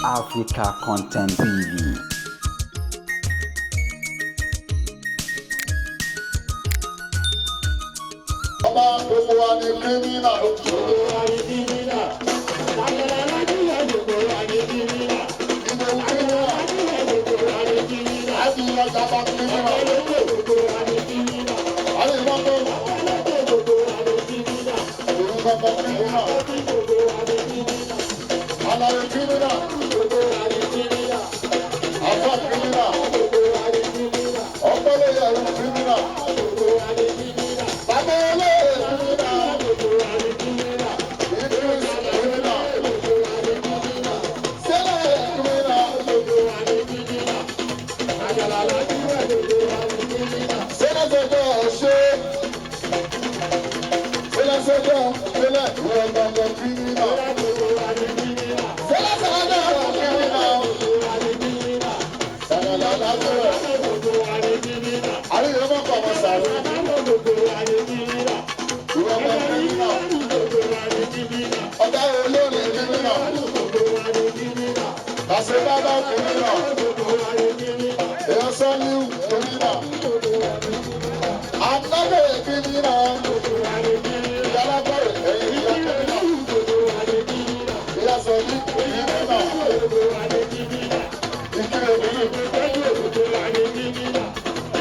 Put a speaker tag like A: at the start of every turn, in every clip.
A: Africa Content TV.
B: Gbogbo wa ni kírímínà. Gbogbo wa ni kírímínà. Lágbára lájúwà gbogbo wa ni kírímínà. Ìgbò kírímínà. Gbogbo wa ni kírímínà. Láti ilẹ̀ ìjọba kírímínà. Gbogbo wa ni kírímínà. Àlè ìmọ̀tò. Gbogbo wa ni kírímínà. Ìrúkọ̀kọ̀ kírímínà. Gbogbo wa ni kírímínà. Àlàyé kírímínà. Gbogbo wa ni kírímínà. Àfọ̀ kírímínà. Gbogbo wa ni kírímínà. Ọ̀pọ̀lọpọ̀ ẹ̀rù kírímínà. Gbogbo wa ni kírímínà. Bàbá olóyè. Baba Kumina, Yasani Kumina, Another Kumina, Yalabari, Yasani Kumina,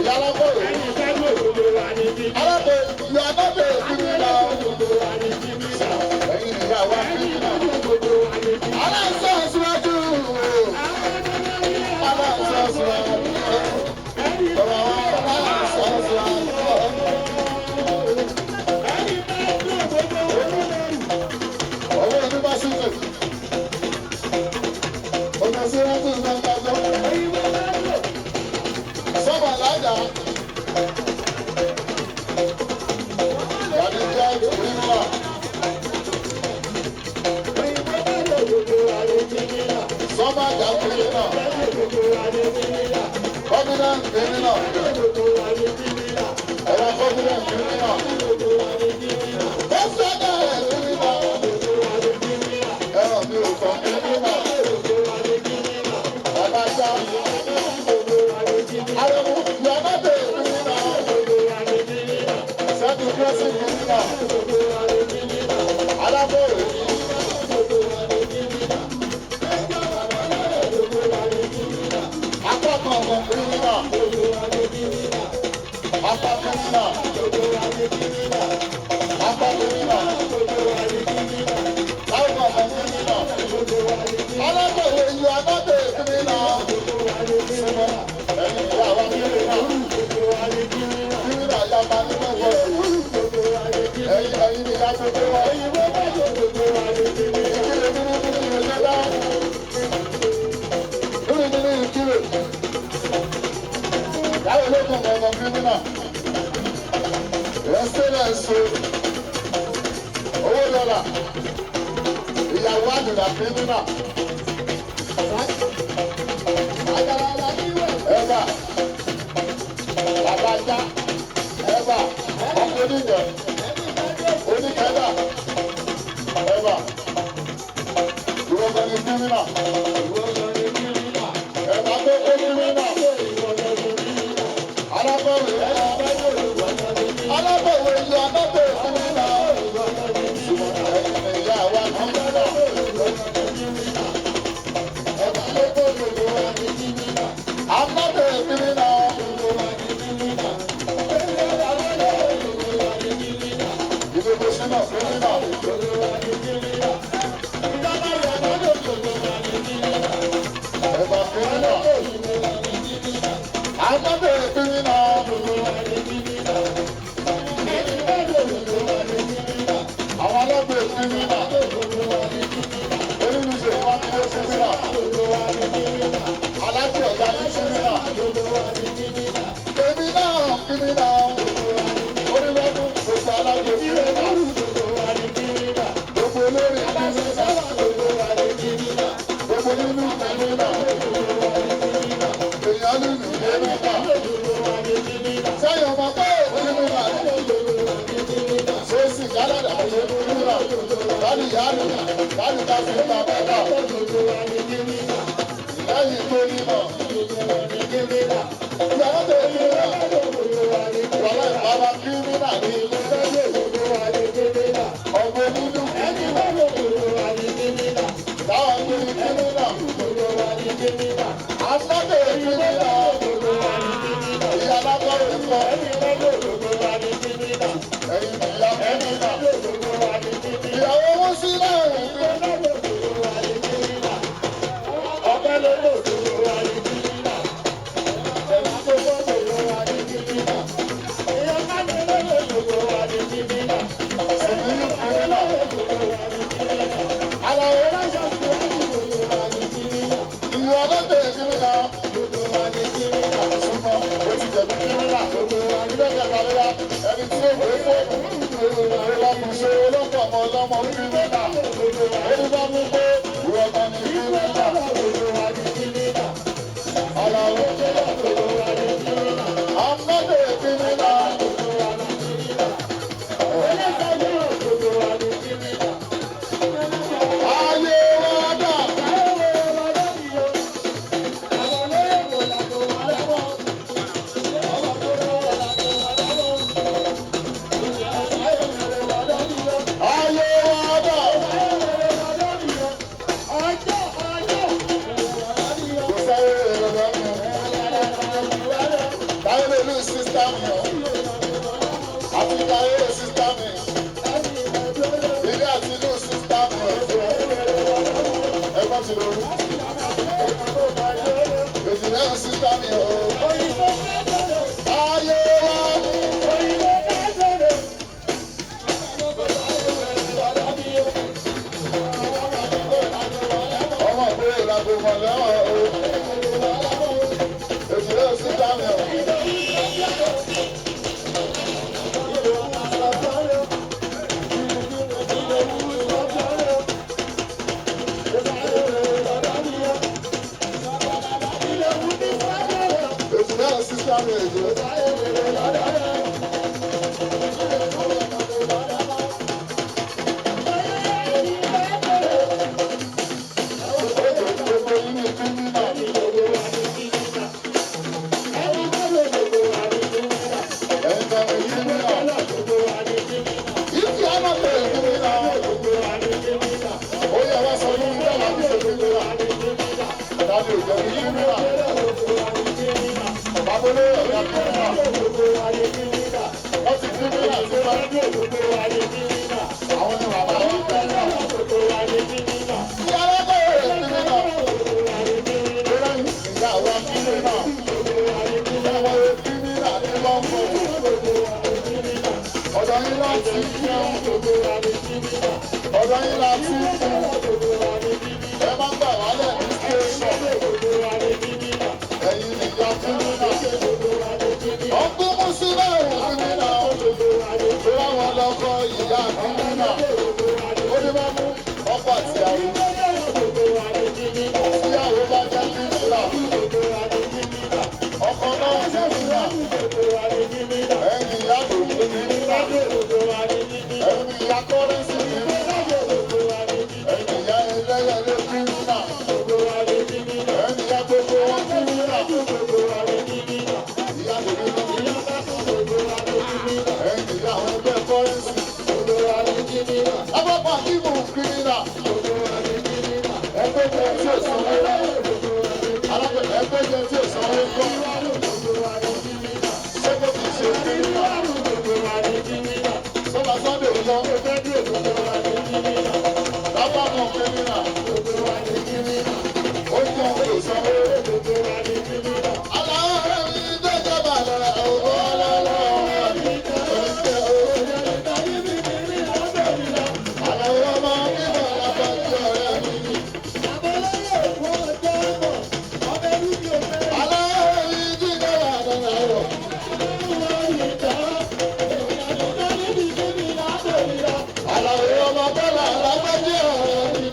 B: Yalabari, Bani yaro, bani kafi ta baba. kírímínà. Ìyá lágbọ́rẹ̀ kọ́. Ẹ̀yin ìyá kírímínà. Ìyàwó wọn sí láàrin mi. Ọ̀pẹ ló lò dúró wa ní kírímínà. Ẹ̀yin tó gbọ́dọ̀ lò wá ní kírímínà. Ìyá kájọ ló lò dúró wa ní kírímínà. Ẹ̀yin ní kírímínà. Àlàyé láṣọ sí wa ní dúró wa ní kírímínà. Ìwọ ọlọ́dẹ kírímínà. Dúró wa ní kírímínà. Súnmọ́ o ti jẹ̀bi kírímínà. Ilé ìjẹta lóra ẹni tí ó gbé fóònù. Olùṣe olóńgbò ọmọ ọlọ́mọ kírímínà. Ó bá mú pé ìwọ kan ní kírímínà. Àlàyé ọmọdé kírímínà. Ayé wa dà. Ayé wa dà. Kò sáré rẹ̀ lọ́dọ̀ mi. Táyé lè lù sísá mi o. Àti táyé lè sísá mi. Ilé àti lù sísá mi o. Ẹgbọ́n ti lóru. Èdè náà sísá mi o. Ayé wa. Ọmọ ìgbé ìlàgbò mọ̀ lẹ́wọ̀n o. Èdè náà sísá mi o. Èdè náà sísá mi èdè. Gbogbo yín ní kírímínà. Ẹ̀yin kan ní kírímínà. Ìfì àná pé kírímínà. Ó yẹ wá sọ yín nígbà láti ṣe kírímínà. Dájú ìjọ ní kírímínà. Babolé ọ̀gá kírímínà. Wọ́n ti kírímínà sí wa. Àwọn ni bàbá wọn kírímínà. Ìyá alágbèrè kírímínà. Ìrẹ́yìn ìyá wa kírímínà. Ìyá wa kírímínà ní lọ́ńkọ̀. Ọ̀dọ̀ yín láti fún. Ọ̀dọ̀ yín láti fún. Ẹ má gbà wálẹ̀ ní station. Ẹ̀yin ìyá kírímínà. Ọgbọ́n mú sílẹ̀ kírímínà. Ìyá wọn lọ́kọ̀ ìyá kírímínà. Ó ní bá mú ọkọ̀ àti àwọn. Ìyàwó bá jẹ́ kírímínà. Ọkọ̀ náà kírímínà. Ẹ̀yin ìyá tó kírímínà. Ẹ̀yin ìyá kọ́rẹ́sì kírímínà. Ẹ̀yin ìyá ẹlẹ́yẹlé kírímínà. Ẹ̀yin ìyá gbogbo wọn kírímínà. Ìyá kírímínà. Ẹ̀yin ìyá àwọn ẹgbẹ́ kọ́rẹ́sì. Abọ́pọ̀ àti ìmọ̀ kírímínà. Ẹgbẹ́ jẹ tí ò sanwó. Alágbèbè ẹgbẹ́ jẹ tí ò sanwó kọ́. Ṣé kò kì í ṣe kírímínà? Sọ́ba Sunday ò lọ. Lábá mọ̀ kírímínà. Ó jẹ́ òun ò sanwó. Aláwọ̀ rẹ̀ mi jẹ́jẹ́ bàlẹ̀ ọ̀gbọ́n ọlọ́lọ́. Àlàyé ọmọ bíbọ̀ lábàjẹ́ ọ̀rẹ́ mi. Aláwọ̀ mi jíjẹ́ bàlẹ̀ ọ̀rọ̀. Àlàyé ọmọ bọ́lá lábàjẹ́ ọ̀rẹ́ mi.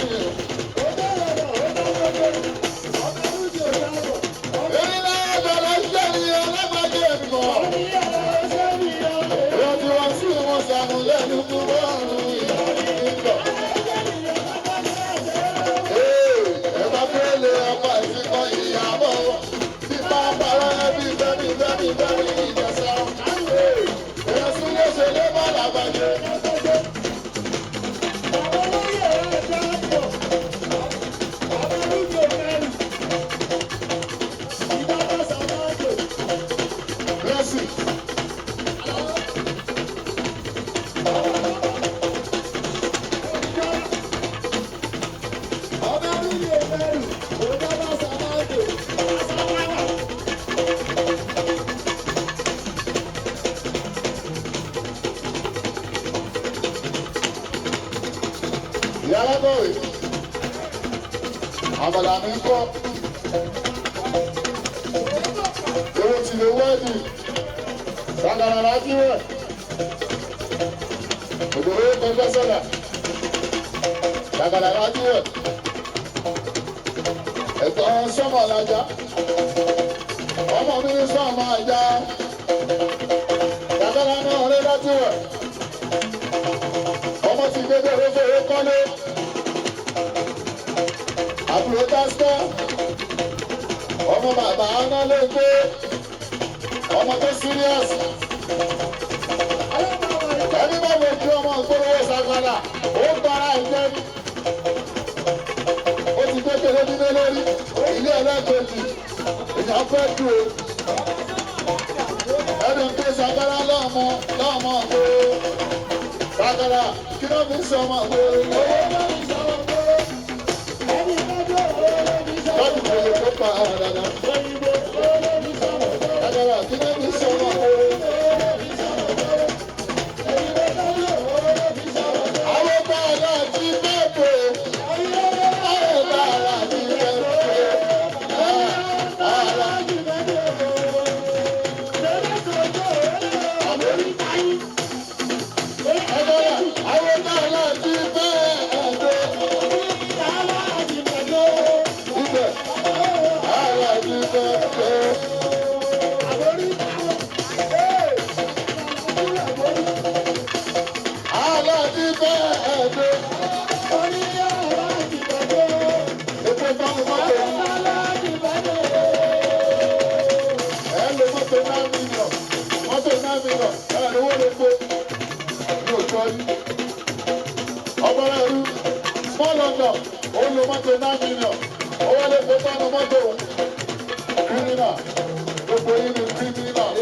B: àbàlà mi kọ́. Èrò tí lè wẹ́ẹ̀dì. Sàgàrà láti wẹ̀. Òdòdó kọjá sọ̀dà. Sàgàrà láti wẹ̀. Ẹ̀gbọ́n sọ́mọ̀ làjà. Ọmọ mi ní sọ́mọ̀ àjà. Sàgàrà náà rí láti wẹ̀. Ọmọ ti gbé bẹ̀rẹ̀ fèrè kọ́lé. Àbúrò pásítọ̀. Ọmọ bàbá ọ̀nà lè gbé. Ọmọ tó serious. Ẹni bá wọ ojú ọmọ ìgbóròwò Sàgàrà, ó gbára ìjẹ́ ní. Ó ti gbé kéré nílé lórí. Ilé ẹlẹ́gbẹ̀ẹ́jì. Èèyàn fẹ́ dùn o. Ẹni ń pè Sàgàrà lọ́mọ gbé. Sàgàrà kí ló fi sọ ọmọ gbé? Lọ́dún kò lè kópa àwọn dada. Sàgàrà kí ló fi sọ ọmọ gbé? Àwọn bàálà ti bẹ̀rẹ̀. Àwọn bàálà ti bẹ̀rẹ̀. Small London, ó lo mọ́tò 9 million, ó wá lè fẹ́ tọ́nu mọ́tò criminal, gbogbo yìí ni criminal.